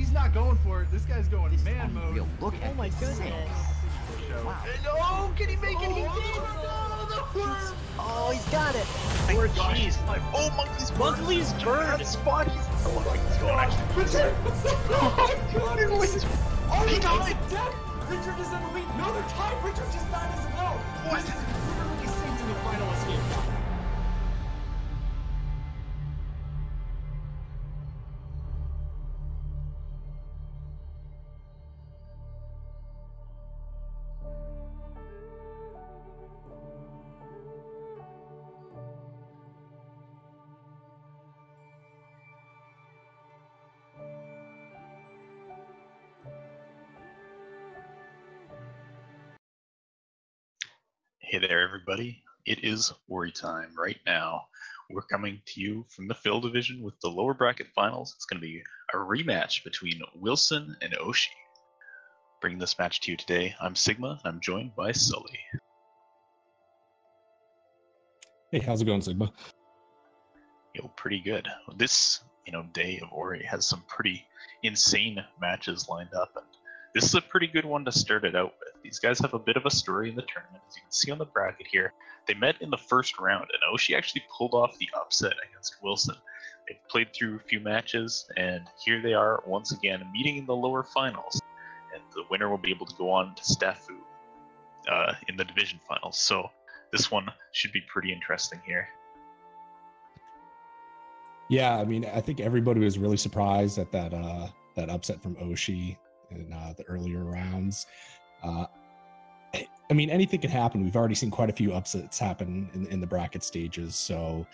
He's not going for it. This guy's going man mode. Look at my goodness. Wow. Oh, can he make it? He did! Oh, he's got it. Poor jeez. Oh, Monkey's bird. Spot. Oh my gosh. Richard! Oh my god! Oh, he died. Dead. Richard is in the lead. No, they're tied. Richard just died as well. What? This is literally synced in the final escape. Hey there, everybody. It is Ori time right now. We're coming to you from the Phil division with the lower bracket finals. It's going to be a rematch between Willson and Oshi. Bringing this match to you today, I'm Sigma. I'm joined by Sully. Hey, how's it going, Sigma? Pretty good. This, day of Ori has some pretty insane matches lined up, and this is a pretty good one to start it out with. These guys have a bit of a story in the tournament. As you can see on the bracket here, they met in the first round, and Oshi actually pulled off the upset against Willson. They've played through a few matches, and here they are once again meeting in the lower finals. And the winner will be able to go on to Stafu in the division finals. So this one should be pretty interesting here. Yeah, I mean, I think everybody was really surprised at that upset from Oshi in the earlier rounds. I mean, anything can happen. We've already seen quite a few upsets happen in the bracket stages. So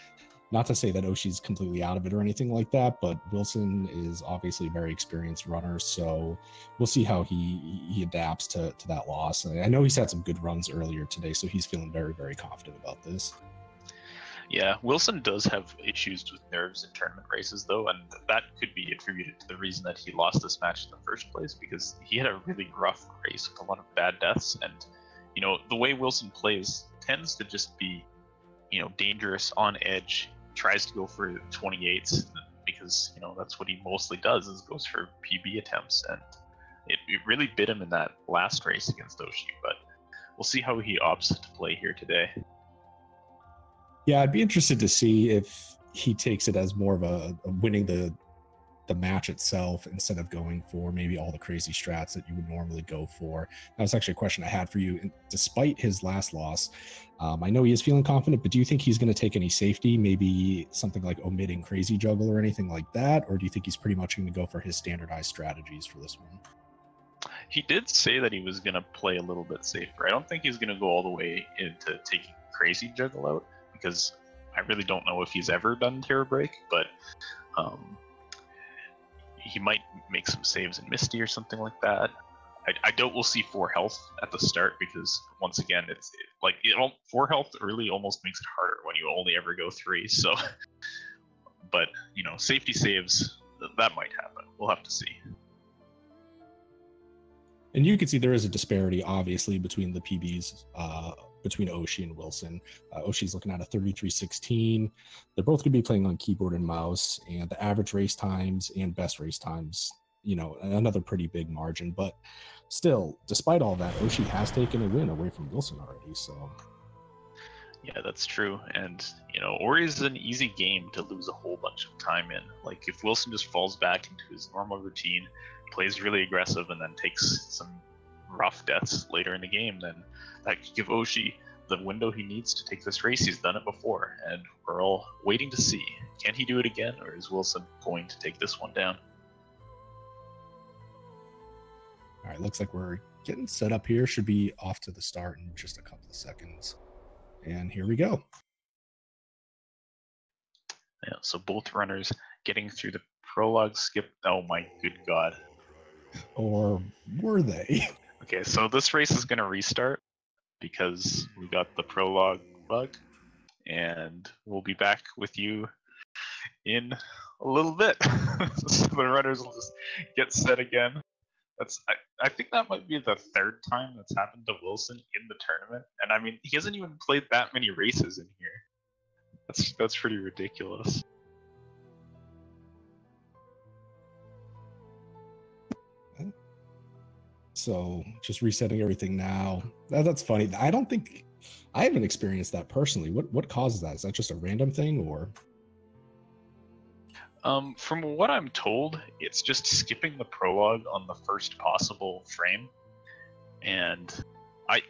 not to say that Oshi's completely out of it or anything like that, but Willson is obviously a very experienced runner. So we'll see how he adapts to that loss. And I know he's had some good runs earlier today, so he's feeling very, very confident about this. Yeah, Willson does have issues with nerves in tournament races, though, and that could be attributed to the reason that he lost this match in the first place, because he had a really rough race with a lot of bad deaths, and, the way Willson plays tends to just be, dangerous, on edge, tries to go for 28s, because, that's what he mostly does, is goes for PB attempts, and it really bit him in that last race against Oshi, but we'll see how he opts to play here today. Yeah, I'd be interested to see if he takes it as more of a winning the match itself instead of going for maybe all the crazy strats that you would normally go for. That was actually a question I had for you. And despite his last loss, I know he is feeling confident, but do you think he's going to take any safety, maybe something like omitting crazy juggle or anything like that? Or do you think he's pretty much going to go for his standardized strategies for this one? He did say that he was going to play a little bit safer. I don't think he's going to go all the way into taking crazy juggle out, because I really don't know if he's ever done Terror Break, but he might make some saves in Misty or something like that. I doubt we'll see 4 health at the start, because once again, it's 4 health early almost makes it harder when you only ever go 3. So, but safety saves, that might happen. We'll have to see. And you can see there is a disparity, obviously, between the PBs, between Oshi and Willson. Oshi's looking at a 33:16. They're both going to be playing on keyboard and mouse, and the average race times and best race times, another pretty big margin. But still, despite all that, Oshi has taken a win away from Willson already. So, yeah, that's true. And Ori is an easy game to lose a whole bunch of time in. Like, if Willson just falls back into his normal routine, plays really aggressive, and then takes some rough deaths later in the game, then that could give Oshi the window he needs to take this race. He's done it before, and we're all waiting to see. Can he do it again, or is Willson going to take this one down? all right, looks like we're getting set up here. Should be off to the start in just a couple of seconds. And here we go. Yeah, so both runners getting through the prologue skip. Oh my good God. Or were they? Okay, so this race is going to restart because we got the prologue bug, and we'll be back with you in a little bit. So the runners will just get set again. I think that might be the 3rd time that's happened to Willson in the tournament, and I mean, he hasn't even played that many races in here. That's pretty ridiculous. So just resetting everything now. That's funny. I haven't experienced that personally. What causes that? Is that just a random thing, or? From what I'm told, it's just skipping the prologue on the first possible frame, and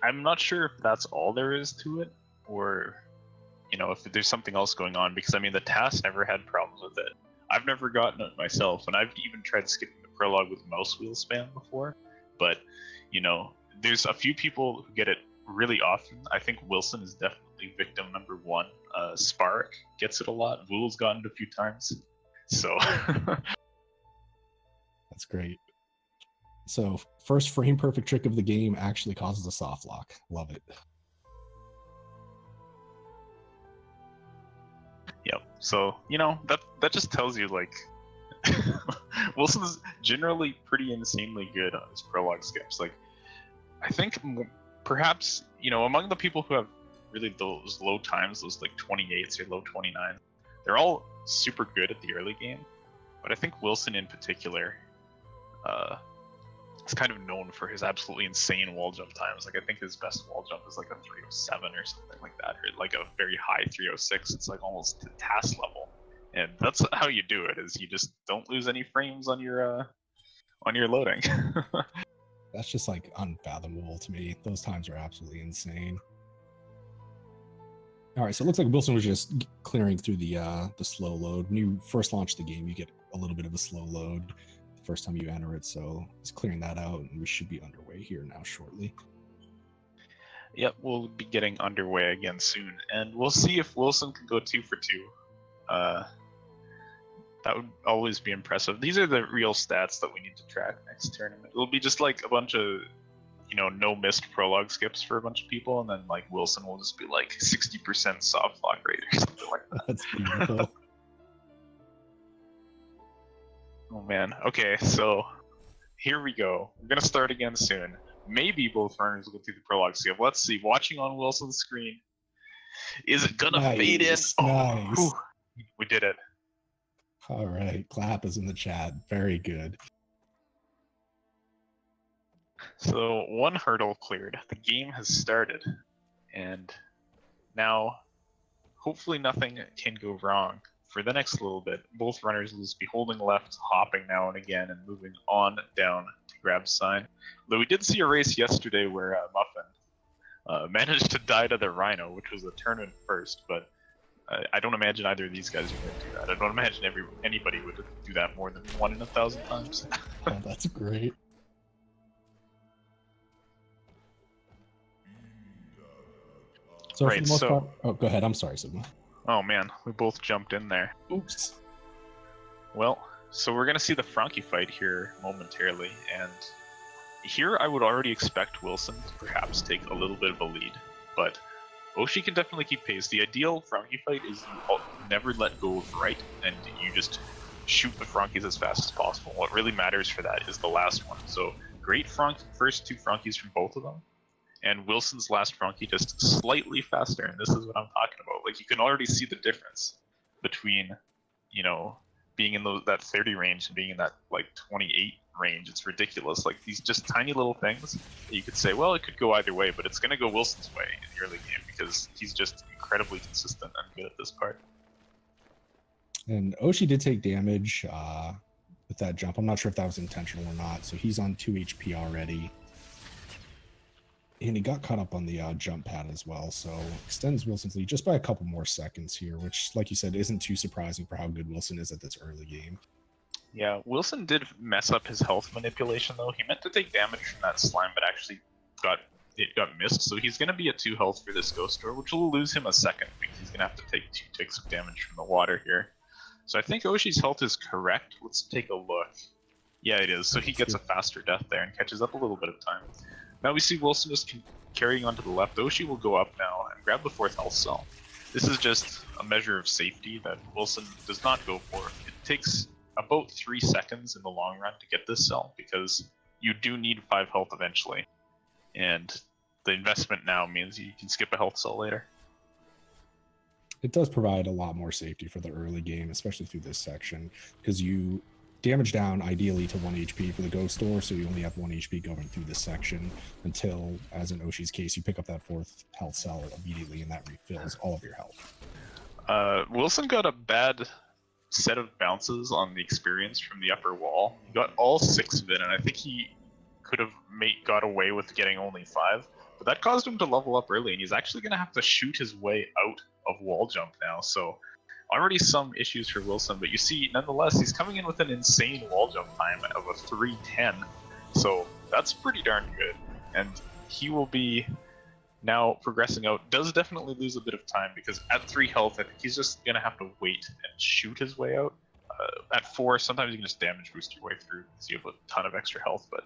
I'm not sure if that's all there is to it, or if there's something else going on. Because I mean, the task never had problems with it. I've never gotten it myself, and I've even tried skipping the prologue with mouse wheel spam before. But there's a few people who get it really often. I think Willson is definitely victim number one. Spark gets it a lot. Vool's gotten it a few times. So that's great. So first frame perfect trick of the game actually causes a soft lock. Love it. Yep. So that just tells you, like, Wilson's generally pretty insanely good on his prologue skips. Like, I think perhaps among the people who have really those low times, those like 28s or low 29, they're all super good at the early game. But I think Willson in particular is kind of known for his absolutely insane wall jump times. Like, I think his best wall jump is like a 307 or something like that, or like a very high 306. It's like almost to task level. And that's how you do it, is you just don't lose any frames on your loading. That's just like unfathomable to me. Those times are absolutely insane. All right, so it looks like Willson was just clearing through the slow load. When you first launch the game, you get a little bit of a slow load the first time you enter it, so he's clearing that out, and we should be underway here now shortly. Yep, we'll be getting underway again soon, and we'll see if Willson can go 2 for 2. That would always be impressive. These are the real stats that we need to track next tournament. It'll be just like a bunch of no missed prologue skips for a bunch of people, and then like Willson will just be like 60% soft lock rate or something like that. That's beautiful. Oh man. Okay, so here we go. We're gonna start again soon. Maybe both runners will go through the prologue skip. Let's see. Watching on Wilson's screen. Is it gonna fade in? Nice. Oh, we did it. All right. Clap is in the chat. Very good. So one hurdle cleared. The game has started, and now hopefully nothing can go wrong for the next little bit. Both runners will just be holding left, hopping now and again, and moving on down to grab sign. Though we did see a race yesterday where Muffin managed to die to the Rhino, which was a tournament first, but I don't imagine either of these guys are going to do that. I don't imagine anybody would do that more than 1 in 1,000 times. Oh, that's great. So right, for the most part, oh, go ahead. I'm sorry, Sigma. Oh man, we both jumped in there. Oops. Well, so we're going to see the Frankie fight here momentarily, and here I would already expect Willson to perhaps take a little bit of a lead, but Oshi can definitely keep pace. The ideal Frankie fight is you never let go of right, and you just shoot the Frankies as fast as possible. What really matters for that is the last one. So great first 2 Frankies from both of them, and Wilson's last Frankie just slightly faster, and this is what I'm talking about. Like, you can already see the difference between, being in that 30 range and being in that like 28 range. It's ridiculous. Like, these just tiny little things that you could say, well, it could go either way, but it's going to go Wilson's way in the early game because he's just incredibly consistent and good at this part. And Oshi did take damage with that jump. I'm not sure if that was intentional or not. So he's on 2 HP already. And he got caught up on the jump pad as well. So extends Wilson's lead just by a couple more seconds here, which, like you said, isn't too surprising for how good Willson is at this early game. Yeah, Willson did mess up his health manipulation, though. He meant to take damage from that slime, but actually got missed. So he's going to be at 2 health for this Ghost Door, which will lose him a second because he's going to have to take 2 ticks of damage from the water here. So I think Oshi's health is correct. Let's take a look. Yeah, it is. So he gets a faster death there and catches up a little bit of time. Now we see Willson just carrying on to the left. Oshi will go up now and grab the 4th health cell. This is just a measure of safety that Willson does not go for. It takes about 3 seconds in the long run to get this cell because you do need 5 health eventually. And the investment now means you can skip a health cell later. It does provide a lot more safety for the early game, especially through this section, because you damage down ideally to 1 HP for the Ghost Door, so you only have 1 HP going through this section until, as in Oshi's case, you pick up that 4th health cell immediately, and that refills all of your health. Willson got a bad set of bounces on the experience from the upper wall. He got all 6 of it, and I think he could have got away with getting only 5, but that caused him to level up early, and he's actually going to have to shoot his way out of wall jump now, so already some issues for Willson, but you see, nonetheless, he's coming in with an insane wall jump time of a 3:10, so that's pretty darn good, and he will be now progressing out. Does definitely lose a bit of time, because at 3 health, I think he's just going to have to wait and shoot his way out. At 4, sometimes you can just damage boost your way through, because you have a ton of extra health, but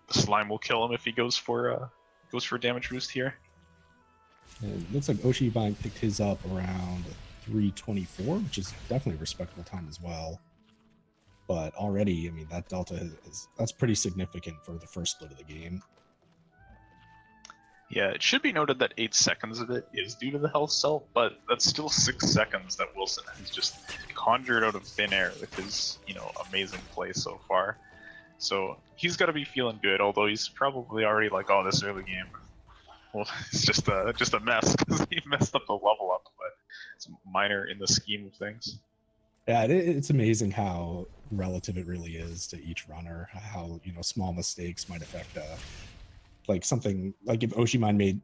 the slime will kill him if he goes for a damage boost here. It looks like Oshiimine picked his up around 3:24, which is definitely a respectable time as well. But already, I mean, that delta that's pretty significant for the first split of the game. Yeah, it should be noted that 8 seconds of it is due to the health cell, but that's still 6 seconds that Willson has just conjured out of thin air with his, amazing play so far. So he's got to be feeling good, although he's probably already like, oh, this early game, well, it's just a mess because he messed up the level up, but it's minor in the scheme of things. Yeah, it's amazing how relative it really is to each runner, how, small mistakes might affect like something like if Oshiimine made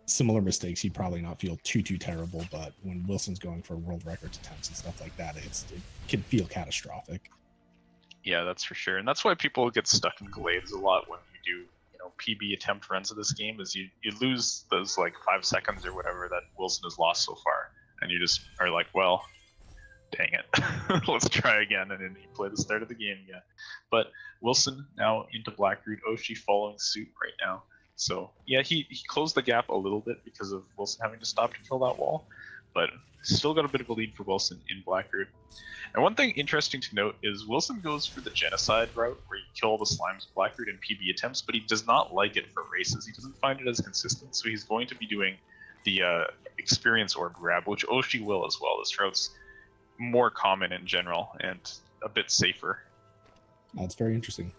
similar mistakes, he'd probably not feel too terrible, but when Willson's going for world records attempts and stuff like that, it can feel catastrophic. Yeah, that's for sure, and that's why people get stuck in glades a lot when you do PB attempt runs of this game, is you lose those like 5 seconds or whatever that Willson has lost so far, and you just are like, well, dang it, let's try again, and then you play the start of the game again. But Willson now into Blackroot, Oshi following suit right now. So yeah, he closed the gap a little bit because of Willson having to stop to kill that wall, but still got a bit of a lead for Willson in Blackroot. And one thing interesting to note is Willson goes for the genocide route where you kill the slimes with Blackroot in PB attempts, but he does not like it for races. He doesn't find it as consistent, so he's going to be doing the experience orb grab, which Oshi will as well. This route's more common in general and a bit safer. That's very interesting.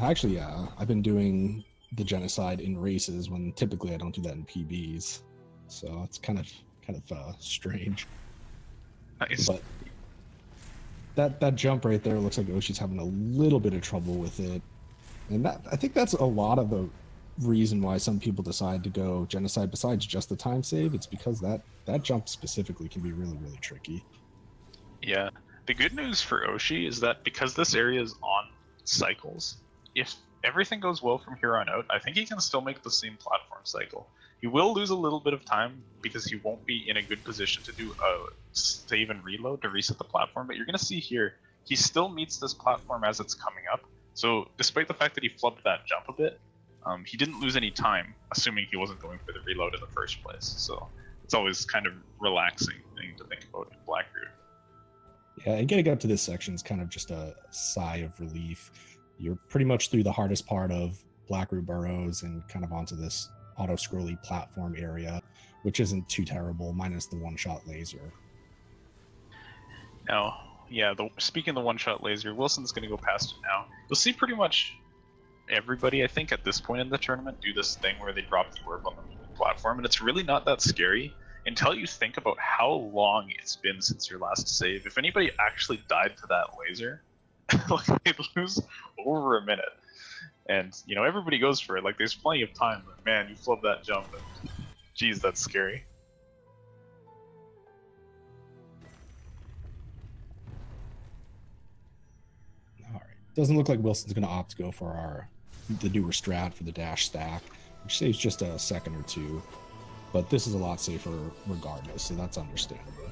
Actually, yeah, I've been doing the genocide in races when typically I don't do that in PBs, so it's kind of strange. Nice. But that jump right there looks like Oshi's having a little bit of trouble with it, and I think that's a lot of the reason why some people decide to go genocide. Besides just the time save, it's because that jump specifically can be really tricky. Yeah, the good news for Oshi is that because this area is on cycles, if everything goes well from here on out, I think he can still make the same platform cycle. He will lose a little bit of time because he won't be in a good position to do a save and reload to reset the platform, but you're going to see here, he still meets this platform as it's coming up. So despite the fact that he flubbed that jump a bit, he didn't lose any time, assuming he wasn't going for the reload in the first place. So it's always kind of relaxing thing to think about in Blackroot. Yeah, and getting up to this section is kind of just a sigh of relief. You're pretty much through the hardest part of Blackroot Burrows and kind of onto this auto-scrolly platform area, which isn't too terrible, minus the one-shot laser. Now, yeah, speaking of the one-shot laser, Wilson's going to go past it now. You'll see pretty much everybody, I think, at this point in the tournament do this thing where they drop the orb on the platform, and it's really not that scary until you think about how long it's been since your last save. If anybody actually died to that laser, like, they'd lose over a minute. And, everybody goes for it. Like, there's plenty of time, but man, you flub that jump, and geez, that's scary. Alright. Doesn't look like Wilson's going to opt to go for the newer strat for the dash stack, which saves just a second or two. But this is a lot safer regardless, so that's understandable.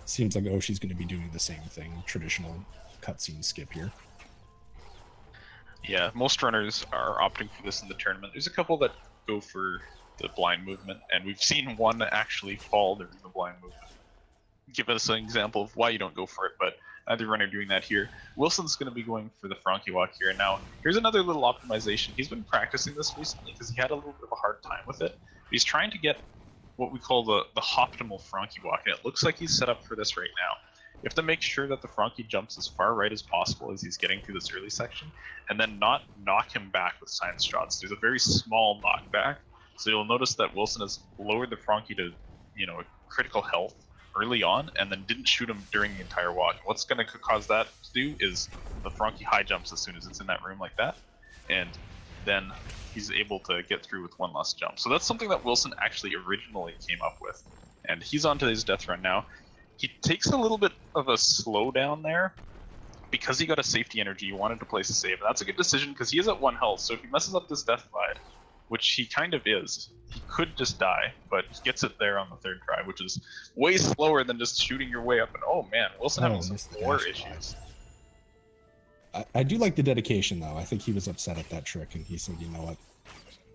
Seems like Oshi's going to be doing the same thing, traditional cutscene skip here. Yeah, most runners are opting for this in the tournament. There's a couple that go for the blind movement, and we've seen one actually fall during the blind movement. Give us an example of why you don't go for it, but neither runner doing that here. Wilson's going to be going for the Frankie Walk here. Now, here's another little optimization. He's been practicing this recently because he had a little bit of a hard time with it. He's trying to get what we call the optimal Frankie walk, and it looks like he's set up for this right now. You have to make sure that the Frankie jumps as far right as possible as he's getting through this early section, and then not knock him back with science shots. There's a very small knockback, so you'll notice that Willson has lowered the Frankie to, critical health early on, and then didn't shoot him during the entire walk. What's going to cause that to do is the Frankie high jumps as soon as it's in that room like that, and then he's able to get through with one less jump. So that's something that Willson actually originally came up with, and he's onto his death run now. He takes a little bit of a slowdown there because he got a safety energy. He wanted to place a save, and that's a good decision because he is at 1 health. So if he messes up this death glide, which he kind of is, he could just die, but he gets it there on the 3rd try, which is way slower than just shooting your way up. And oh man, Willson having some more issues. I do like the dedication though. I think he was upset at that trick, and he said, "You know what?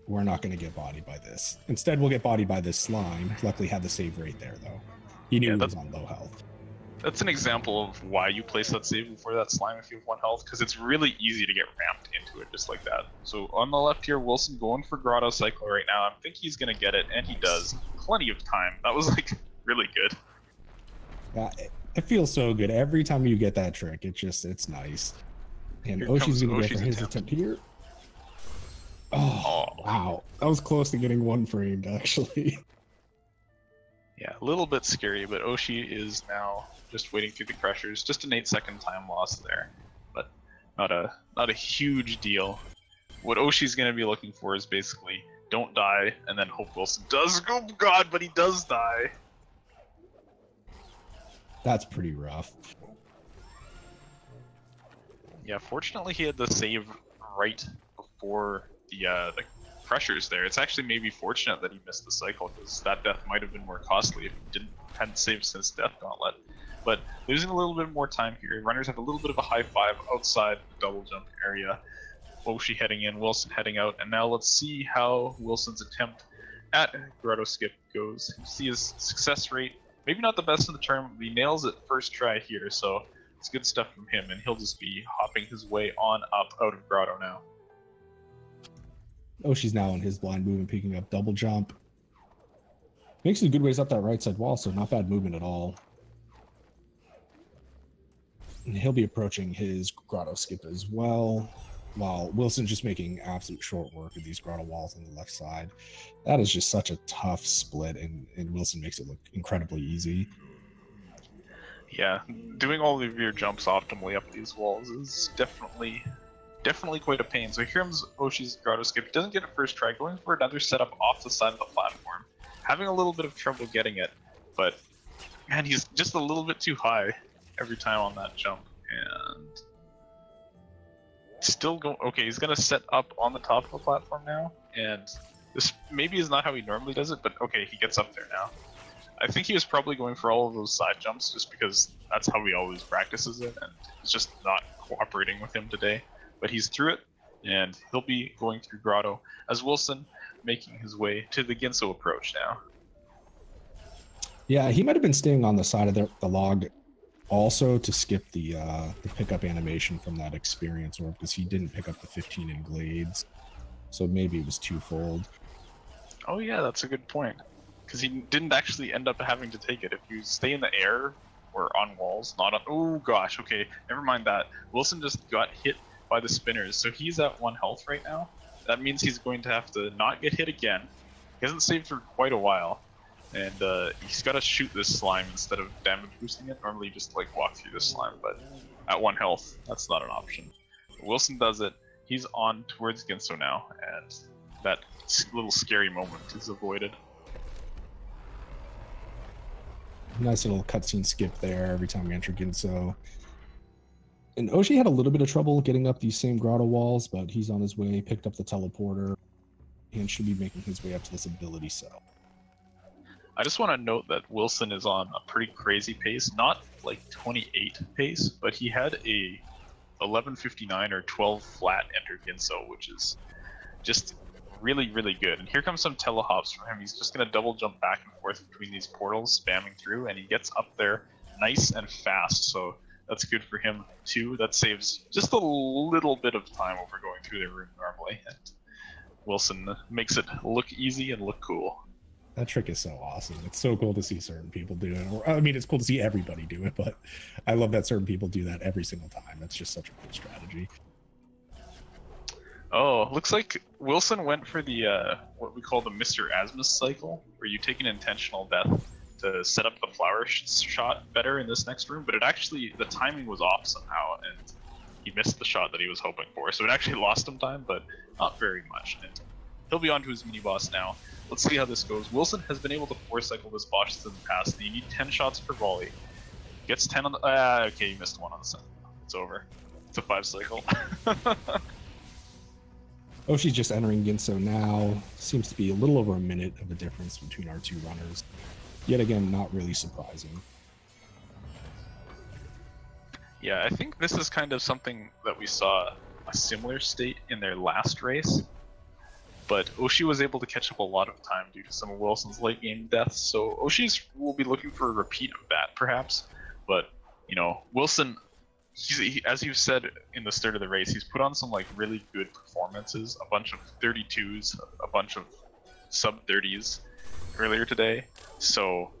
We're not going to get bodied by this. Instead, we'll get bodied by this slime." Luckily, had the save rate there though. He knew he was on low health. That's an example of why you place that save before that slime if you have 1 health, because it's really easy to get ramped into it just like that. So on the left here, Willson going for Grotto Cycle right now. I think he's going to get it, and he does. Plenty of time. That was like really good. Yeah, it feels so good. Every time you get that trick, it's nice. And Oshi's going to go for his attempt here. Oh, wow. That was close to getting 1 framed, actually. Yeah, a little bit scary, but Oshi is now just waiting through the crushers. Just an 8-second time loss there, but not a huge deal. What Oshi's going to be looking for is basically don't die, and then hope Willson does. Oh god, but he does die. That's pretty rough. Yeah, fortunately he had the save right before the crushers there. It's actually maybe fortunate that he missed the cycle, because that death might have been more costly if he hadn't saved since Death Gauntlet. But losing a little bit more time here. Runners have a little bit of a high 5 outside the double jump area. Oshi heading in, Willson heading out, and now let's see how Wilson's attempt at Grotto Skip goes. You see his success rate, maybe not the best in the tournament, but he nails it first try here, so it's good stuff from him, and he'll just be hopping his way on up out of Grotto now. Oshi's now on his blind move and picking up double jump. Makes it good ways up that right side wall, so not bad movement at all. And he'll be approaching his Grotto Skip as well, while Willson's just making absolute short work of these Grotto walls on the left side. That is just such a tough split, and Willson makes it look incredibly easy. Yeah, doing all of your jumps optimally up these walls is definitely quite a pain. So here comes Oshi's Grotto Skip. He doesn't get it first try, going for another setup off the side of the platform. Having a little bit of trouble getting it, but man, he's just a little bit too high every time on that jump. And still going, okay, he's gonna set up on the top of the platform now, and this maybe is not how he normally does it, but okay, he gets up there now. I think he was probably going for all of those side jumps just because that's how he always practices it, and it's just not cooperating with him today. But he's through it, and he'll be going through Grotto as Willson making his way to the Ginso approach now. Yeah, he might have been staying on the side of the log also to skip the pickup animation from that experience orb, because he didn't pick up the 15 in Glades. So maybe it was twofold. Oh yeah, that's a good point. Because he didn't actually end up having to take it. If you stay in the air or on walls, not on... Oh gosh, okay, never mind that. Willson just got hit by the spinners, so he's at 1 health right now. That means he's going to have to not get hit again. He hasn't saved for quite a while, and he's got to shoot this slime instead of damage boosting it. Normally you just like walk through this slime, but at 1 health, that's not an option. Willson does it. He's on towards Ginso now, and that little scary moment is avoided. Nice little cutscene skip there every time we enter Ginso. And Oshi had a little bit of trouble getting up these same grotto walls, but he's on his way, picked up the teleporter, and should be making his way up to this ability cell. I just want to note that Willson is on a pretty crazy pace, not like 28 pace, but he had a 11:59 or 12 flat enter Ginso, which is just really, really good. And here comes some telehops from him. He's just going to double jump back and forth between these portals, spamming through, and he gets up there nice and fast. So that's good for him too. That saves just a little bit of time over going through the room normally. And Willson makes it look easy and look cool. That trick is so awesome. It's so cool to see certain people do it. Or I mean, it's cool to see everybody do it, but I love that certain people do that every single time. That's just such a cool strategy. Oh, looks like Willson went for the what we call the Mr. Asmus cycle, where you take an intentional death to set up the flower shot better in this next room, but it actually, the timing was off somehow, and he missed the shot that he was hoping for, so it actually lost him time, but not very much. And he'll be on to his mini-boss now. Let's see how this goes. Willson has been able to 4-cycle this boss in the past, and you need 10 shots per volley. Gets 10 on the... okay, you missed one on the second. It's over. It's a 5-cycle. Oshi's just entering Ginso now. Seems to be a little over a minute of a difference between our two runners. Yet again, not really surprising. Yeah, I think this is kind of something that we saw a similar state in their last race. But Oshi was able to catch up a lot of time due to some of Wilson's late game deaths, so Oshi's will be looking for a repeat of that, perhaps. But, you know, Willson, as you said in the start of the race, he's put on some like really good performances, a bunch of 32s, a bunch of sub-30s earlier today. So,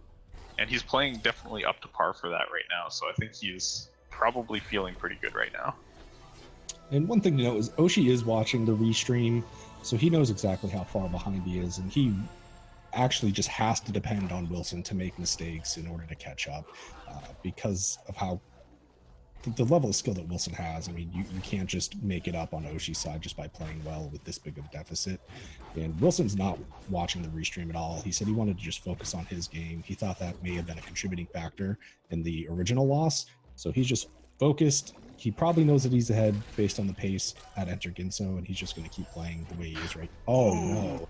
and he's playing definitely up to par for that right now, so I think he's probably feeling pretty good right now. And one thing to note is Oshi is watching the restream, so he knows exactly how far behind he is, and he actually just has to depend on Willson to make mistakes in order to catch up, because of how the level of skill that Willson has. I mean, you can't just make it up on Oshi's side just by playing well with this big of a deficit. And Wilson's not watching the restream at all. He said he wanted to just focus on his game. He thought that may have been a contributing factor in the original loss, so he's just focused. He probably knows that he's ahead based on the pace at Enter Ginso, and he's just going to keep playing the way he is right. Oh, no.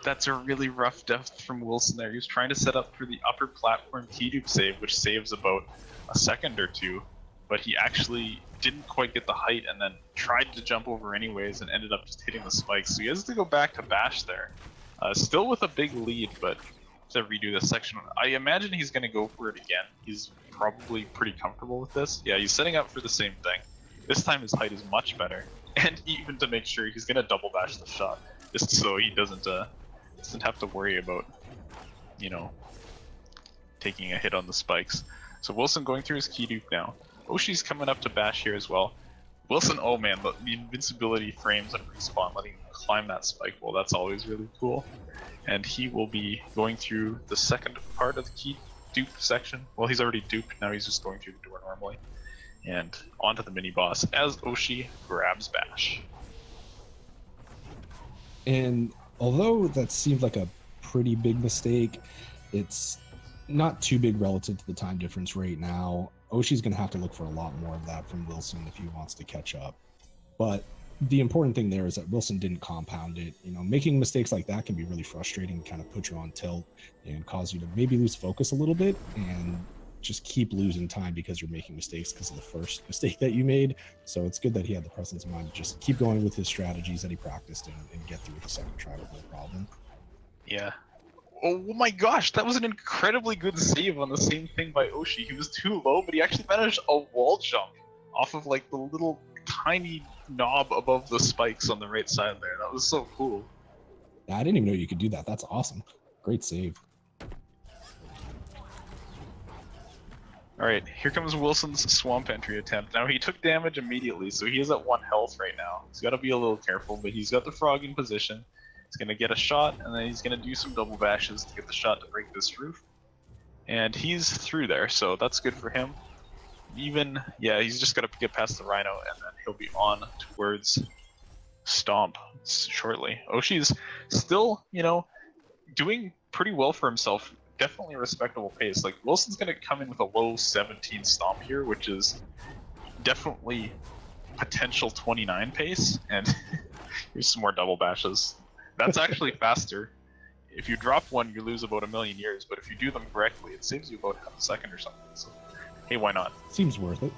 That's a really rough death from Willson there. He was trying to set up for the upper platform T-dupe save, which saves about a second or two, but he actually didn't quite get the height and then tried to jump over anyways and ended up just hitting the spikes. So he has to go back to bash there. Still with a big lead, but to redo this section. I imagine he's going to go for it again. He's probably pretty comfortable with this. Yeah, he's setting up for the same thing. This time his height is much better, and even to make sure he's going to double bash the shot, just so he doesn't have to worry about, you know, taking a hit on the spikes. So Willson going through his key dupe now. Oshi's coming up to bash here as well. Willson, oh man, the invincibility frames and respawn, letting him climb that spike wall, that's always really cool. And he will be going through the second part of the key dupe section. Well, he's already duped, now he's just going through the door normally. And onto the mini boss as Oshi grabs bash. And although that seemed like a pretty big mistake, it's not too big relative to the time difference right now. Oshi's going to have to look for a lot more of that from Willson if he wants to catch up. But the important thing there is that Willson didn't compound it. You know, making mistakes like that can be really frustrating, kind of put you on tilt and cause you to maybe lose focus a little bit and just keep losing time because you're making mistakes because of the first mistake that you made. So it's good that he had the presence of mind to just keep going with his strategies that he practiced and get through the second try with no problem. Yeah. Oh my gosh, that was an incredibly good save on the same thing by Oshi. He was too low, but he actually managed a wall jump off of like the little tiny knob above the spikes on the right side there. That was so cool. Yeah, I didn't even know you could do that. That's awesome. Great save. Alright, here comes Willson's swamp entry attempt. Now he took damage immediately, so he is at 1 health right now. He's got to be a little careful, but he's got the frog in position. He's going to get a shot, and then he's going to do some double bashes to get the shot to break this roof. And he's through there, so that's good for him. Even, yeah, he's just got to get past the Rhino, and then he'll be on towards Stomp shortly. Oshi's still, you know, doing pretty well for himself. Definitely a respectable pace. Like, Willson's going to come in with a low 17 Stomp here, which is definitely potential 29 pace, and here's some more double bashes. That's actually faster. If you drop one, you lose about 1,000,000 years, but if you do them correctly, it saves you about half a second or something. So, hey, why not? Seems worth it.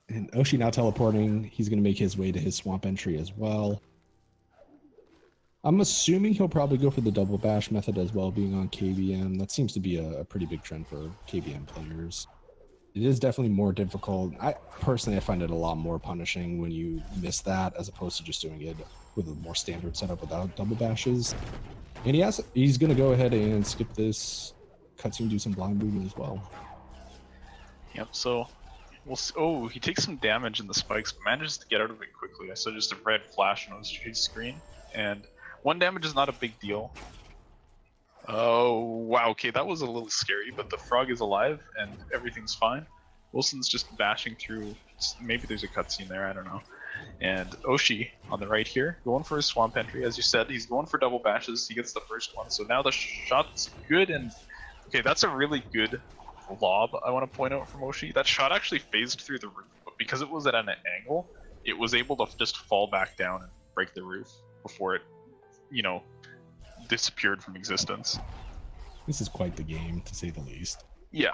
And Oshi now teleporting. He's going to make his way to his swamp entry as well. I'm assuming he'll probably go for the double bash method as well, being on KBM. That seems to be a pretty big trend for KBM players. It is definitely more difficult. I find it a lot more punishing when you miss that as opposed to just doing it with a more standard setup without double bashes. And he's going to go ahead and skip this cutscene, do some blind movement as well. Yep, so oh, he takes some damage in the spikes, but manages to get out of it quickly. I saw just a red flash on his screen, and 1 damage is not a big deal. Oh, wow, okay, that was a little scary, but the frog is alive, and everything's fine. Wilson's just bashing through, maybe there's a cutscene there, I don't know. And Oshi, on the right here, going for his swamp entry, as you said, he's going for double bashes, he gets the first one, so now the shot's good, and okay, that's a really good lob, I want to point out from Oshi. That shot actually phased through the roof, but because it was at an angle, it was able to just fall back down and break the roof before it, you know, disappeared from existence. This is quite the game, to say the least. Yeah.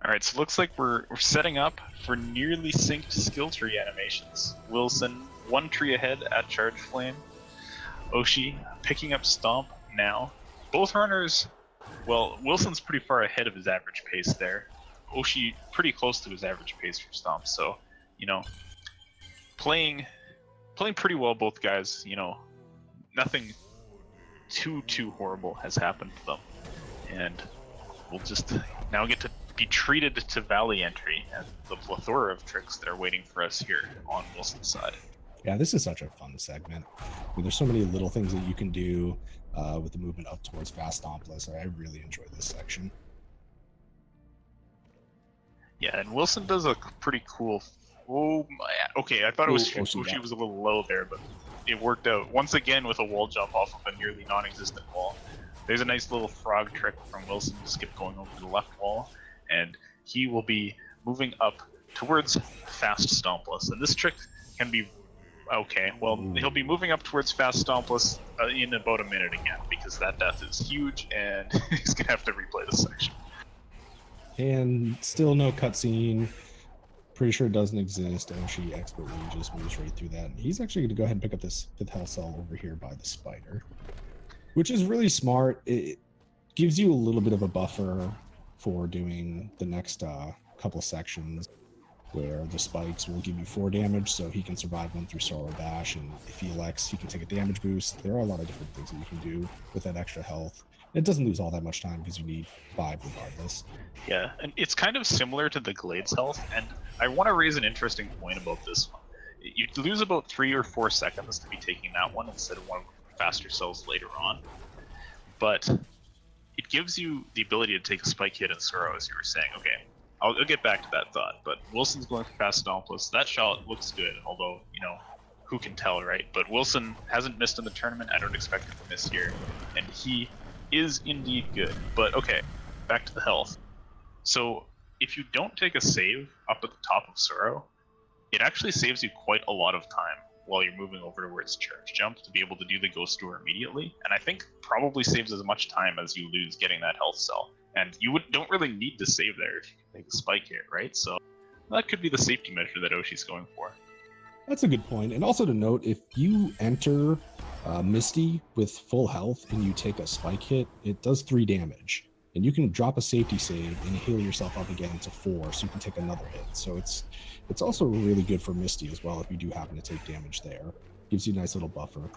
Alright, so it looks like we're setting up for nearly synced skill tree animations. Willson, 1 tree ahead at Charge Flame. Oshi picking up Stomp now. Both runners, well, Wilson's pretty far ahead of his average pace there. Oshi pretty close to his average pace for Stomp, so, you know, playing pretty well, both guys, you know, nothing too horrible has happened to them. And we'll just now get to be treated to Valley entry and the plethora of tricks that are waiting for us here on Wilson's side. Yeah, this is such a fun segment. I mean, there's so many little things that you can do with the movement up towards fast stompless. I really enjoy this section. Yeah, and Willson does a pretty cool. Oh my! Okay, I thought it was Oshi was a little low there, but it worked out once again with a wall jump off of a nearly non-existent wall. There's a nice little frog trick from Willson to skip going over the left wall, and he will be moving up towards fast stompless. And this trick can be okay. Well, he'll be moving up towards fast stompless in about a minute again, because that death is huge, and he's gonna have to replay this section. And still no cutscene. Pretty sure it doesn't exist. Oshi expertly just moves right through that. He's actually going to go ahead and pick up this 5th health cell over here by the spider, which is really smart. It gives you a little bit of a buffer for doing the next couple sections where the spikes will give you 4 damage, so he can survive 1 through Sorrow Bash, and if he elects, he can take a damage boost. There are a lot of different things that you can do with that extra health. It doesn't lose all that much time because you need 5 regardless. Yeah, and it's kind of similar to the Glade's health, and I want to raise an interesting point about this one. You lose about 3 or 4 seconds to be taking that one instead of one of the faster cells later on, but it gives you the ability to take a spike hit in Sorrow, as you were saying. Okay, I'll get back to that thought, but Wilson's going for fast stompless. That shot looks good, although, you know, who can tell, right? But Willson hasn't missed in the tournament. I don't expect him to miss here, and he is indeed good. But okay, back to the health. So if you don't take a save up at the top of Sorrow, it actually saves you quite a lot of time while you're moving over towards Charge Jump to be able to do the Ghost Door immediately, and I think probably saves as much time as you lose getting that health cell. And you don't really need to save there if you can take a spike hit, right? So that could be the safety measure that Oshi's going for. That's a good point. And also to note, if you enter Misty with full health and you take a spike hit, it does 3 damage. And you can drop a safety save and heal yourself up again to 4, so you can take another hit. So it's also really good for Misty as well if you do happen to take damage there. Gives you a nice little buffer.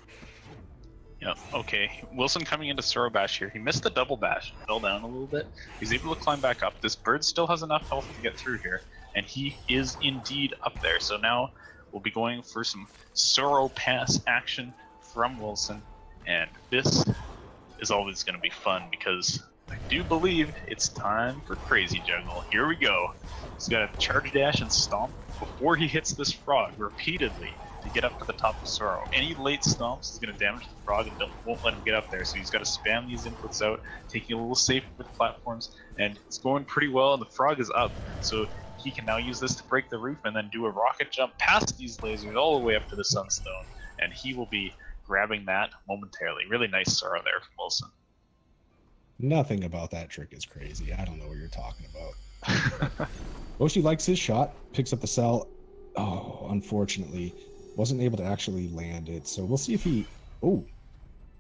Yeah, okay. Willson coming into Sorrow Bash here. He missed the double bash, fell down a little bit. He's able to climb back up. This bird still has enough health to get through here, and he is indeed up there. So now we'll be going for some Sorrow Pass action from Willson, and this is always going to be fun because I do believe it's time for Crazy Juggle. Here we go. He's got to charge dash and stomp before he hits this frog repeatedly to get up to the top of Sorrow. Any late stomps is going to damage the frog and won't let him get up there, so he's got to spam these inputs out, taking a little safe with platforms, and it's going pretty well, and the frog is up, so he can now use this to break the roof and then do a rocket jump past these lasers all the way up to the Sunstone, and he will be grabbing that momentarily. Really nice Sorrow there from Willson. Nothing about that trick is crazy. I don't know what you're talking about. Oshi likes his shot, picks up the cell. Oh, unfortunately, wasn't able to actually land it. So we'll see if he... Oh,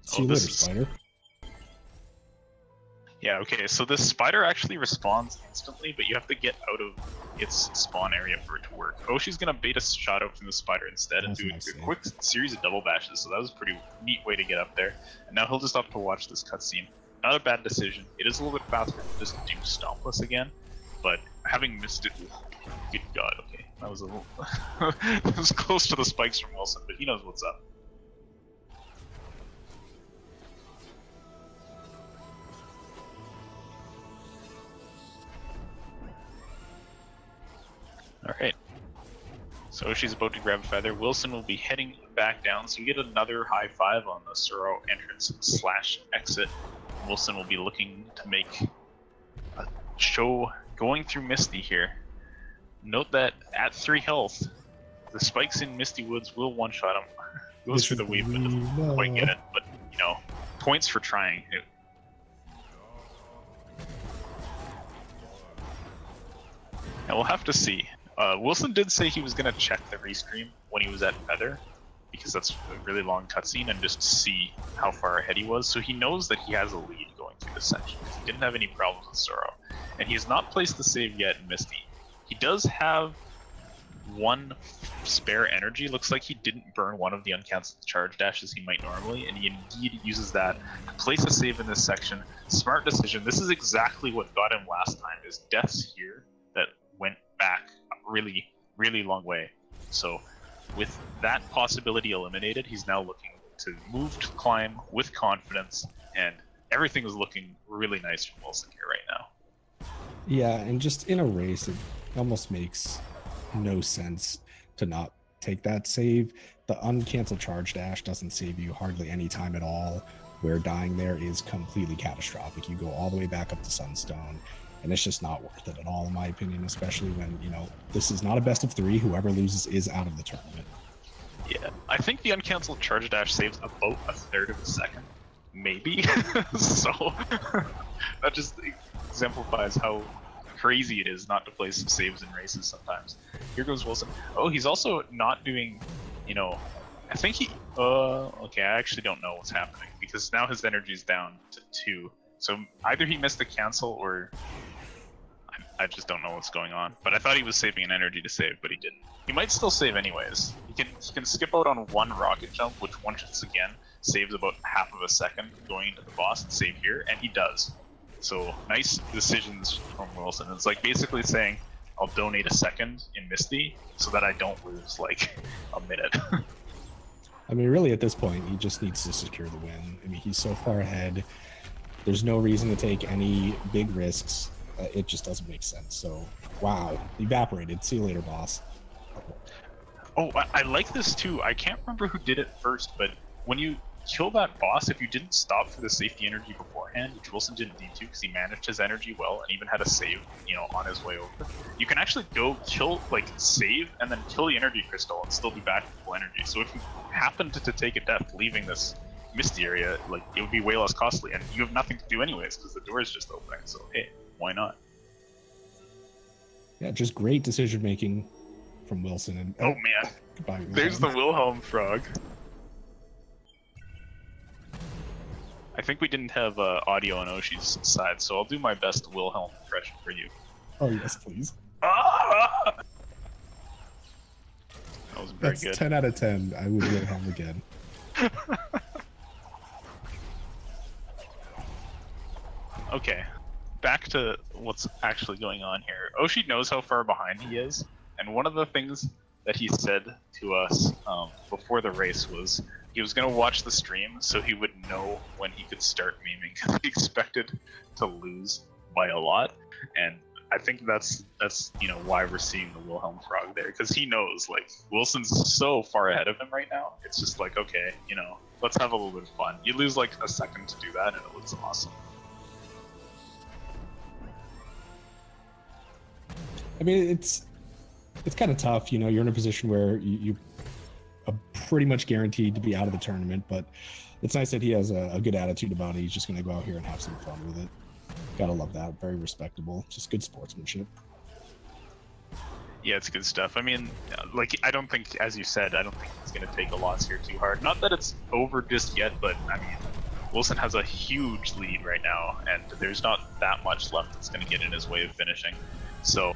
See you later, Spider. Yeah, okay, so this spider actually responds instantly, but you have to get out of its spawn area for it to work. Oshi's gonna bait a shot out from the spider instead and do a quick series of double bashes, so that was a pretty neat way to get up there. And now he'll just have to watch this cutscene. Not a bad decision. It is a little bit faster to just do Stompless again, but having missed it, good god, okay. That was a little... It was close to the spikes from Willson, but he knows what's up. Alright, so she's about to grab a feather. Willson will be heading back down, so you get another high five on the Suro entrance / exit. Willson will be looking to make a show going through Misty here. Note that at 3 health, the spikes in Misty Woods will one-shot him. Goes through the weave, but doesn't quite get it. But, you know, points for trying. And we'll have to see. Willson did say he was going to check the restream when he was at Feather, because that's a really long cutscene, and just see how far ahead he was. So he knows that he has a lead going through this section. He didn't have any problems with Suro. And he has not placed the save yet in Misty. He does have 1 spare energy. Looks like he didn't burn one of the uncancelled charge dashes he might normally, and he indeed uses that to place a save in this section. Smart decision. This is exactly what got him last time, is deaths here that went back a really, really long way. So with that possibility eliminated, he's now looking to move to climb with confidence, and everything is looking really nice from Willson here right now. Yeah, and just in a race, it almost makes no sense to not take that save. The uncancelled charge dash doesn't save you hardly any time at all, where dying there is completely catastrophic. You go all the way back up to Sunstone, and it's just not worth it at all, in my opinion, especially when, you know, this is not a best of 3. Whoever loses is out of the tournament. Yeah, I think the uncancelled charge dash saves about a third of a second, maybe. So that just exemplifies how crazy it is not to play some saves in races sometimes. Here goes Willson. Oh, he's also not doing, you know, I think he, okay, I actually don't know what's happening, because now his energy's down to 2. So either he missed a cancel, or I just don't know what's going on. But I thought he was saving an energy to save, but he didn't. He might still save anyways. He can skip out on 1 rocket jump, which once again saves about half of a second going into the boss and save here, and he does. So nice decisions from Willson. It's like basically saying, I'll donate a second in Misty so that I don't lose like a minute. I mean, really at this point, he just needs to secure the win. I mean, he's so far ahead. There's no reason to take any big risks. It just doesn't make sense. So, wow, evaporated. See you later, boss. Oh, I like this too. I can't remember who did it first, but when you kill that boss, if you didn't stop for the safety energy beforehand, which Willson didn't need to because he managed his energy well and even had a save, you know, on his way over, you can actually go kill, like, save and then kill the energy crystal and still be back to full energy. So if you happened to take a death leaving this Misty area, like, it would be way less costly, and you have nothing to do anyways because the door is just opening. So hey, why not? Yeah, just great decision making from Willson. And oh man, goodbye, there's the Wilhelm frog. I think we didn't have audio on Oshi's side, so I'll do my best Wilhelm impression for you. Oh yes, please. Ah! That was very That's good. 10 out of 10. I would Wilhelm again. Okay, back to what's actually going on here. Oshi knows how far behind he is, and one of the things that he said to us before the race was he was going to watch the stream so he would know when he could start memeing. He expected to lose by a lot, and I think that's you know why we're seeing the Wilhelm frog there, because he knows like Wilson's so far ahead of him right now. It's just like, okay, you know, let's have a little bit of fun. You lose like a second to do that, and it looks awesome. I mean, it's kind of tough, you know. You're in a position where you are pretty much guaranteed to be out of the tournament, but it's nice that he has a good attitude about it. He's just going to go out here and have some fun with it. Gotta love that. Very respectable. Just good sportsmanship. Yeah, it's good stuff. I mean, like, I don't think, as you said, I don't think he's going to take a loss here too hard. Not that it's over just yet, but I mean, Willson has a huge lead right now, and there's not that much left that's going to get in his way of finishing. So,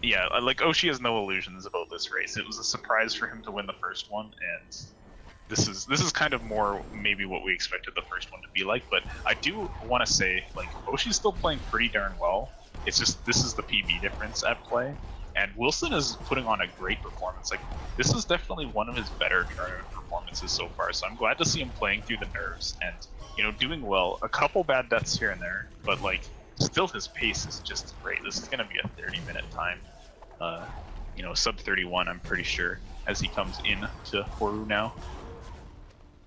yeah, like Oshi has no illusions about this race. It was a surprise for him to win the first one, and this is kind of more maybe what we expected the first one to be like. But I do want to say, like, Oshi's still playing pretty darn well. It's just this is the PB difference at play, and Willson is putting on a great performance. Like, this is definitely one of his better tournament performances so far. So I'm glad to see him playing through the nerves and, you know, doing well. A couple bad deaths here and there, but like still his pace is just great. This is going to be a 30-minute time, you know, sub 31, I'm pretty sure, as he comes in to Horu now.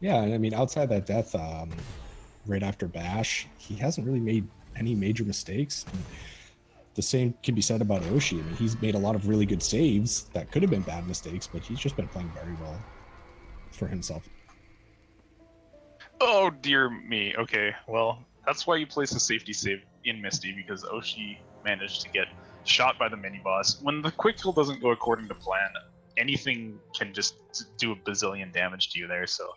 Yeah, I mean, outside that death, right after Bash, he hasn't really made any major mistakes. And the same can be said about Oshi. I mean, he's made a lot of really good saves that could have been bad mistakes, but he's just been playing very well for himself. Oh dear me. Okay, well, that's why you place a safety save in Misty, because Oshi managed to get shot by the mini boss. When the quick kill doesn't go according to plan, anything can just do a bazillion damage to you there. So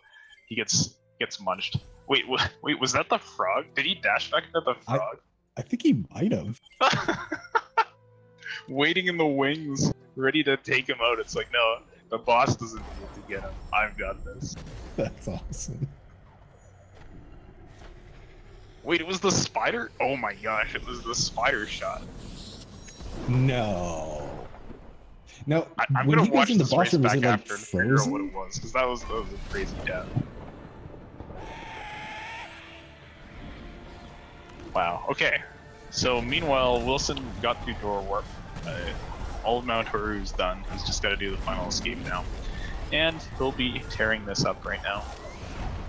he gets munched. Wait, was that the frog? Did he dash back into the frog? I think he might have. Waiting in the wings, ready to take him out. It's like, no, the boss doesn't need to get him. I've got this. That's awesome. Wait, it was the spider? Oh my gosh, it was the spider shot. No. No, I'm when gonna he watch goes in the this boss race room, was back it like after and figure out frozen? what it was, because that was a crazy death. Wow. Okay. So meanwhile, Willson got through door warp. All of Mount Horu's done. He's just got to do the final escape now, and he'll be tearing this up right now.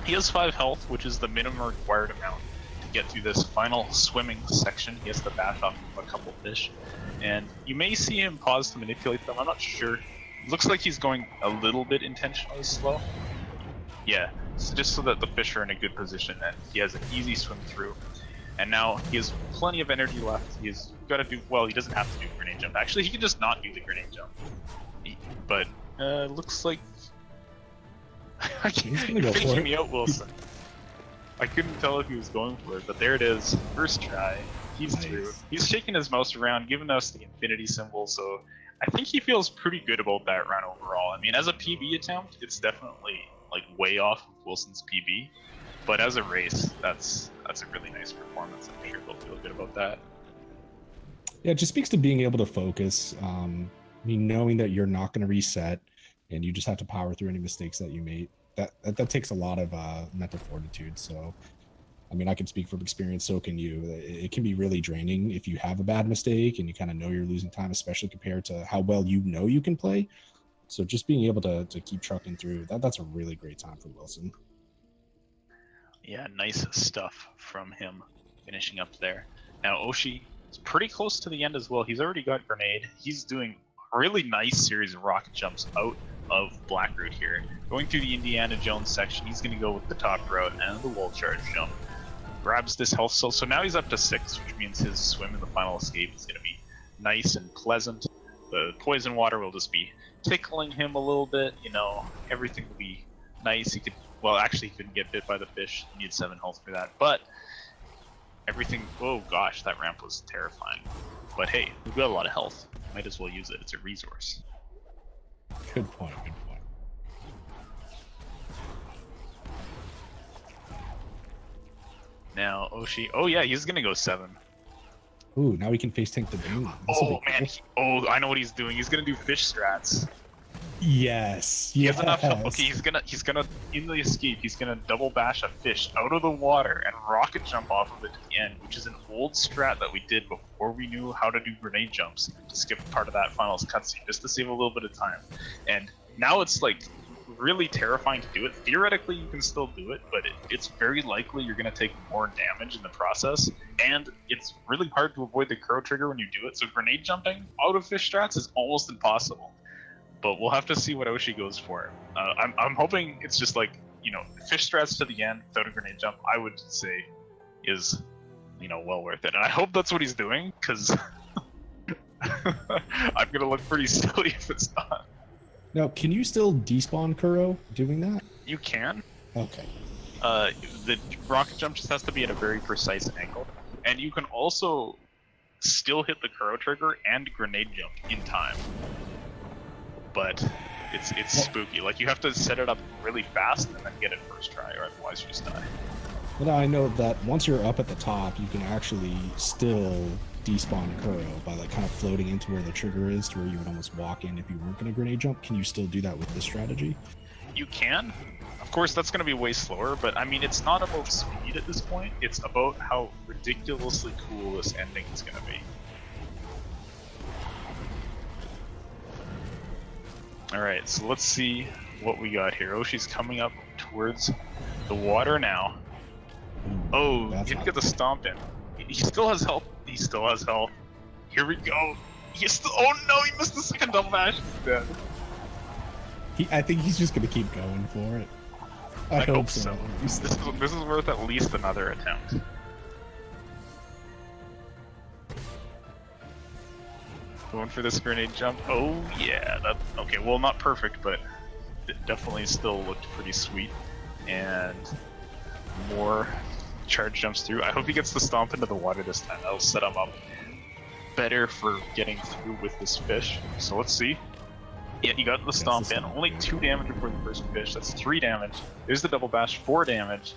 He has 5 health, which is the minimum required amount to get through this final swimming section. He has to bash off a couple fish, and you may see him pause to manipulate them. I'm not sure. It looks like he's going a little bit intentionally slow. Yeah, so just so that the fish are in a good position and he has an easy swim through. And now he has plenty of energy left. He's got to do, well, he doesn't have to do grenade jump. Actually, he can just not do the grenade jump. But looks like He's gonna go for faking it. me out, Willson. I couldn't tell if he was going for it, but there it is. First try. He's Nice. through. He's shaking his mouse around, giving us the infinity symbol, so I think he feels pretty good about that run overall. I mean, as a PB attempt, it's definitely like way off of Wilson's PB. But as a race, that's a really nice performance. I'm sure they'll feel good about that. Yeah, it just speaks to being able to focus. I mean, knowing that you're not going to reset and you just have to power through any mistakes that you made. That takes a lot of mental fortitude. So, I mean, I can speak from experience, so can you. It can be really draining if you have a bad mistake and you kind of know you're losing time, especially compared to how well you know you can play. So just being able to keep trucking through, that's a really great time for Willson. Yeah, nice stuff from him finishing up there. Now Oshi is pretty close to the end as well. He's already got grenade. He's doing a really nice series of rocket jumps out of Blackroot here. Going through the Indiana Jones section, he's going to go with the top route and the wall charge jump. Grabs this health cell, so now he's up to 6, which means his swim in the final escape is going to be nice and pleasant. The poison water will just be tickling him a little bit, you know, everything will be nice. He could, well, actually he couldn't get bit by the fish. He needs 7 health for that, but everything, oh gosh, that ramp was terrifying. But hey, we've got a lot of health. Might as well use it. It's a resource. Good point. Good point. Now Oshi, oh yeah, he's gonna go 7. Ooh, now we can face tank the Bane. Oh man, oh, I know what he's doing. He's gonna do fish strats. Yes. He has enough help. Okay, he's gonna in the escape, he's gonna double bash a fish out of the water and rocket jump off of it to the end, which is an old strat that we did before we knew how to do grenade jumps, to skip part of that finals cutscene just to save a little bit of time. And now it's like really terrifying to do it. Theoretically you can still do it, but it's very likely you're gonna take more damage in the process, and it's really hard to avoid the crow trigger when you do it. So grenade jumping out of fish strats is almost impossible. But we'll have to see what Oshi goes for. I'm hoping it's just like, you know, fish strats to the end without a grenade jump, I would say is, you know, well worth it. And I hope that's what he's doing, because I'm gonna look pretty silly if it's not. Now, can you still despawn Kuro doing that? You can. Okay. The rocket jump just has to be at a very precise angle, and you can also still hit the Kuro trigger and grenade jump in time. But it's spooky. Like, you have to set it up really fast and then get it first try, or otherwise you just die. But I know that once you're up at the top, you can actually still despawn Kuro by like kind of floating into where the trigger is, to where you would almost walk in if you weren't going to grenade jump. Can you still do that with this strategy? You can. Of course, that's going to be way slower, but I mean, it's not about speed at this point. It's about how ridiculously cool this ending is going to be. Alright, so let's see what we got here. Oshi's coming up towards the water now. Oh, he didn't get the stomp in. He still has health. He still has health. Here we go. Oh no, he missed the second double dash. He's dead. I think he's just going to keep going for it. I hope so. This is worth at least another attempt. Going for this grenade jump. Oh yeah, that okay. Well, not perfect, but it definitely still looked pretty sweet. And more charge jumps through. I hope he gets the stomp into the water this time. That'll set him up better for getting through with this fish. So let's see. Yeah, he got the stomp in. Only 2 damage before the first fish. That's 3 damage. There's the double bash. 4 damage.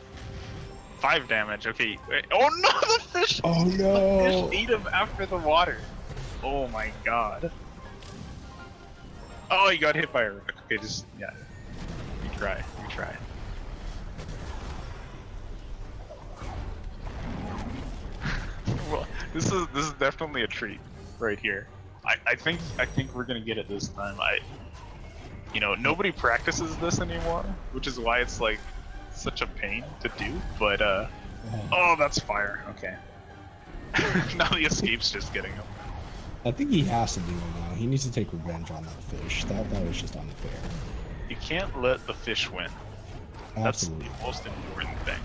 5 damage. Okay. Oh no, the fish! Oh no! The fish ate him after the water. Oh my god. Oh, he got hit by a rook. Okay, just, yeah. Retry. Well, this is definitely a treat right here. I think we're gonna get it this time. You know, nobody practices this anymore, which is why it's like such a pain to do, but oh, that's fire. Okay. Now the escape's just getting him. I think he has to do it now. He needs to take revenge on that fish. That was just unfair. You can't let the fish win. Absolutely. That's the most important thing.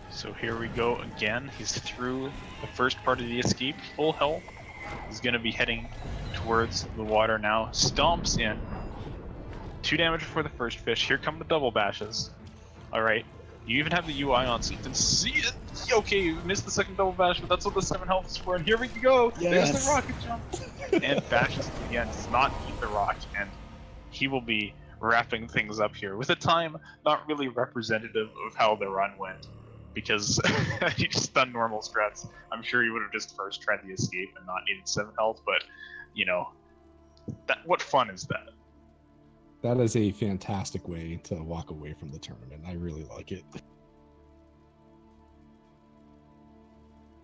So here we go again. He's through the first part of the escape, full health. He's going to be heading towards the water now. Stomps in. 2 damage before the first fish. Here come the double bashes. Alright. You even have the UI on so you can see it. Okay, you missed the second double bash, but that's what the 7 health is for. And here we go. Yes. There's the rocket jump. And bashes to the end. Does not eat the rock. And he will be wrapping things up here with a time not really representative of how the run went. Because he just done normal strats. I'm sure he would have just first tried the escape and not needed 7 health, but, you know, what fun is that? That is a fantastic way to walk away from the tournament. I really like it.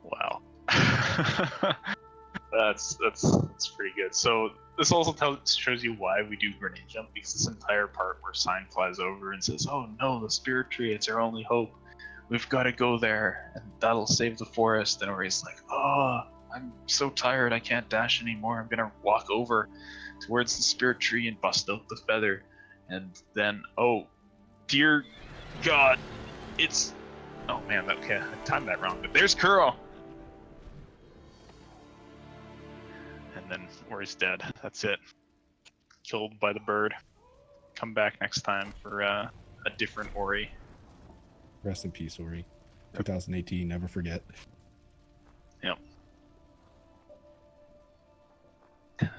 Wow. That's pretty good. So this also shows you why we do grenade jump, because this entire part where Sign flies over and says, "Oh no, the spirit tree, it's our only hope. We've got to go there, and that'll save the forest." And Ori's like, "Oh, I'm so tired, I can't dash anymore. I'm gonna walk over towards the spirit tree and bust out the feather." And then, oh, dear God, it's... Oh man, okay, I timed that wrong, but there's Kuro! And then Ori's dead. That's it. Killed by the bird. Come back next time for a different Ori. Rest in peace, Ori. 2018, never forget. Yep.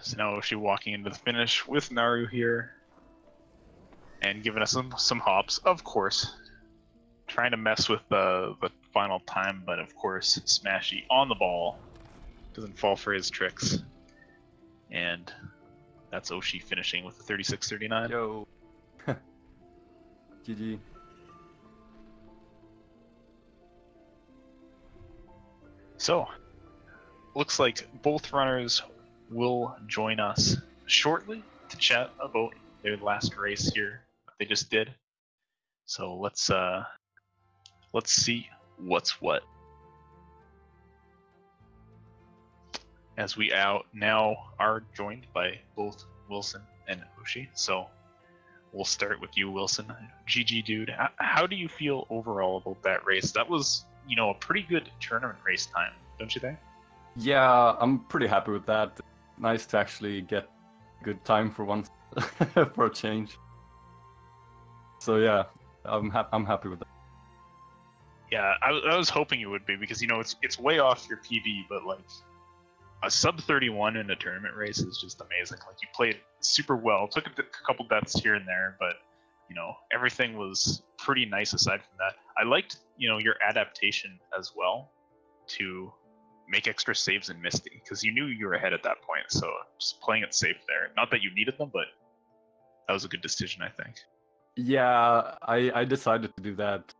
So now Oshi walking into the finish with Naru here. And giving us some hops, of course. Trying to mess with the final time, but of course, Smashy on the ball. Doesn't fall for his tricks. And that's Oshi finishing with the 36-39. Yo. GG. So, looks like both runners will join us shortly to chat about their last race here that they just did. So let's see what's what. As we now are joined by both Willson and Oshi. So we'll start with you, Willson. GG, dude. How do you feel overall about that race? That was, you know, a pretty good tournament race time, don't you think? Yeah, I'm pretty happy with that. nice to actually get good time for once, for a change. So yeah, I'm happy with that. Yeah, I was hoping it would be because it's way off your PB, but like a sub 31 in a tournament race is just amazing. Like you played super well, took a couple deaths here and there, but everything was pretty nice aside from that. I liked your adaptation as well to make extra saves in Misty because you knew you were ahead at that point. So just playing it safe there. Not that you needed them, but that was a good decision, I think. Yeah, I decided to do that,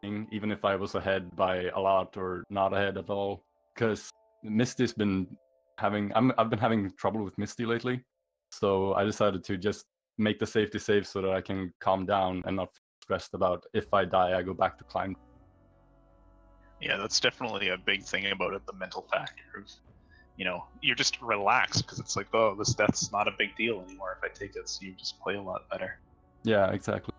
even if I was ahead by a lot or not ahead at all, because Misty's been I've been having trouble with Misty lately, so I decided to just make the safety save so that I can calm down and not feel stressed about if I die, I go back to climb. Yeah, that's definitely a big thing about it, the mental factor of, you're just relaxed because it's like, oh, this death's not a big deal anymore if I take it, so you just play a lot better. Yeah, exactly.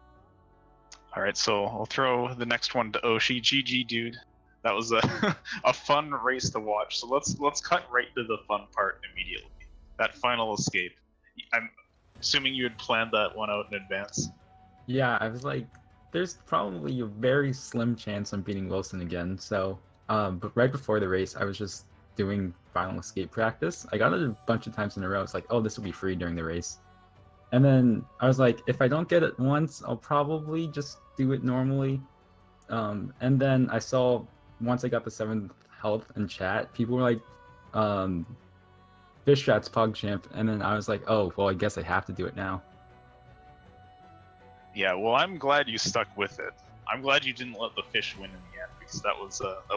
All right, so I'll throw the next one to Oshi. GG, dude. That was a fun race to watch. So let's cut right to the fun part immediately. That final escape. I'm assuming you had planned that one out in advance. Yeah, I was like, there's probably a very slim chance I'm beating Willson again. So, but right before the race, I was just doing final escape practice. I got it a bunch of times in a row. It's like, oh, this will be free during the race. And then I was like, if I don't get it once, I'll probably just do it normally. And then I saw, once I got the 7th health in chat, people were like, Fish Strat's PogChamp. And then I was like, oh, well, I guess I have to do it now. Yeah, well, I'm glad you stuck with it. I'm glad you didn't let the fish win in the end, because that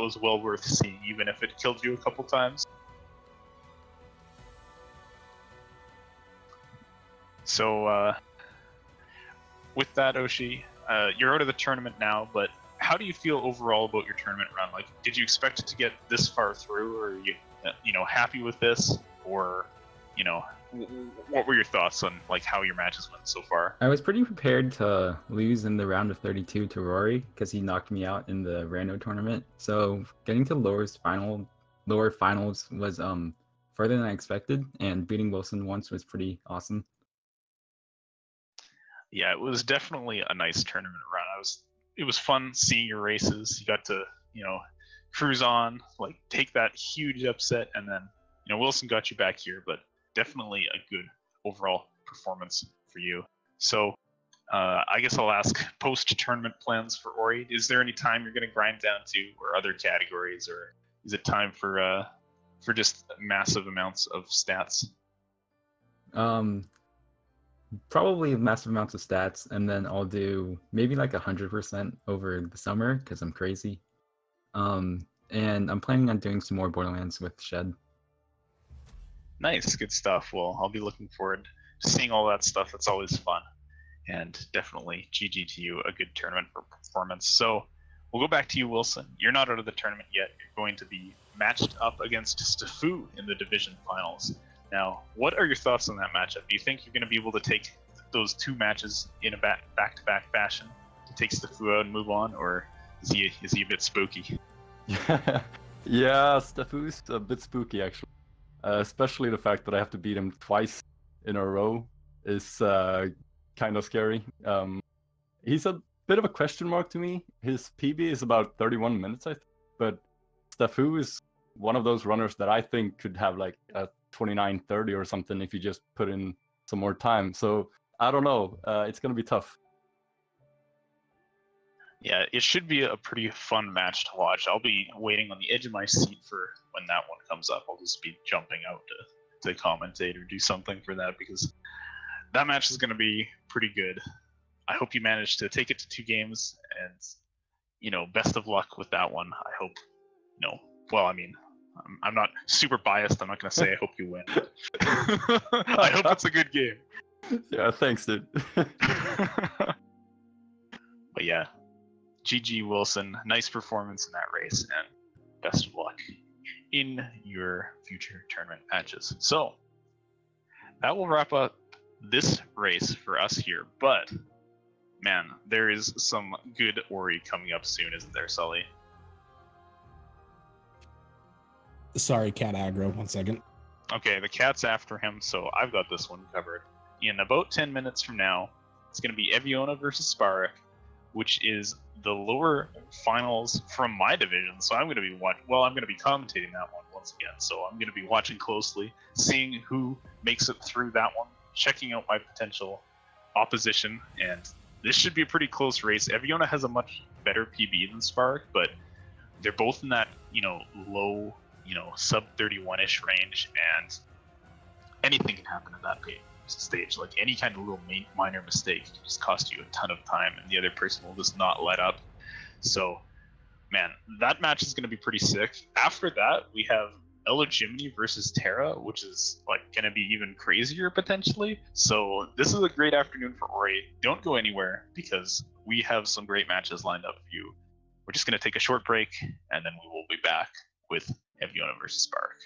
was well worth seeing, even if it killed you a couple times. So, with that, Oshi, you're out of the tournament now, but how do you feel overall about your tournament run? Like, did you expect to get this far through, or are you, happy with this, or, what were your thoughts on like how your matches went so far? I was pretty prepared to lose in the round of 32 to Rory because he knocked me out in the rando tournament. So getting to lower finals was further than I expected, and beating Willson once was pretty awesome. Yeah, it was definitely a nice tournament run. It was fun seeing your races. You got to, cruise on, like take that huge upset, and then, Willson got you back here, but definitely a good overall performance for you. So, I guess I'll ask post-tournament plans for Ori. Is there any time you're going to grind down to, or other categories, or is it time for just massive amounts of stats? Probably massive amounts of stats, and then I'll do maybe like 100% over the summer because I'm crazy. And I'm planning on doing some more Borderlands with Shed. Nice, good stuff. Well, I'll be looking forward to seeing all that stuff. That's always fun. And definitely GG to you, a good tournament for performance. So we'll go back to you, Willson. You're not out of the tournament yet. You're going to be matched up against Stafu in the division finals. Now, what are your thoughts on that matchup? Do you think you're going to be able to take those two matches in a back-to-back fashion to take Stafu out and move on, or is he a bit spooky? Yeah, Stafu's a bit spooky actually. Especially the fact that I have to beat him twice in a row is kind of scary. He's a bit of a question mark to me. His PB is about 31 minutes, I think, but Stafu is one of those runners that I think could have like a 29-30 or something if you just put in some more time. So I don't know. It's gonna be tough. Yeah, it should be a pretty fun match to watch. I'll be waiting on the edge of my seat for when that one comes up. I'll just be jumping out to commentate or do something for that, because that match is going to be pretty good. I hope you manage to take it to 2 games, and best of luck with that one. I hope. Well, I mean, I'm not super biased. I'm not going to say I hope you win. I hope it's a good game. Yeah, thanks, dude. But yeah, GG Willson, nice performance in that race, and best of luck in your future tournament matches. So that will wrap up this race for us here, but man, there is some good Ori coming up soon, isn't there, Sully? Sorry, cat aggro. 1 second. Okay, the cat's after him, so I've got this one covered. In about 10 minutes from now, it's going to be Eviona versus Spark, which is the lower finals from my division. So I'm going to be I'm going to be commentating that one once again. So I'm going to be watching closely, seeing who makes it through that one, checking out my potential opposition, and this should be a pretty close race. Eviona has a much better PB than Spark, but they're both in that, low, sub 31-ish range, and anything can happen at that stage. Like any kind of little minor mistake can just cost you a ton of time, and the other person will just not let up. So, man, that match is going to be pretty sick. After that, we have Oshiimine versus Terra, which is like going to be even crazier potentially. So this is a great afternoon for Ori. Don't go anywhere because we have some great matches lined up for you. We're just going to take a short break, and then we will be back with Eviona versus Spark.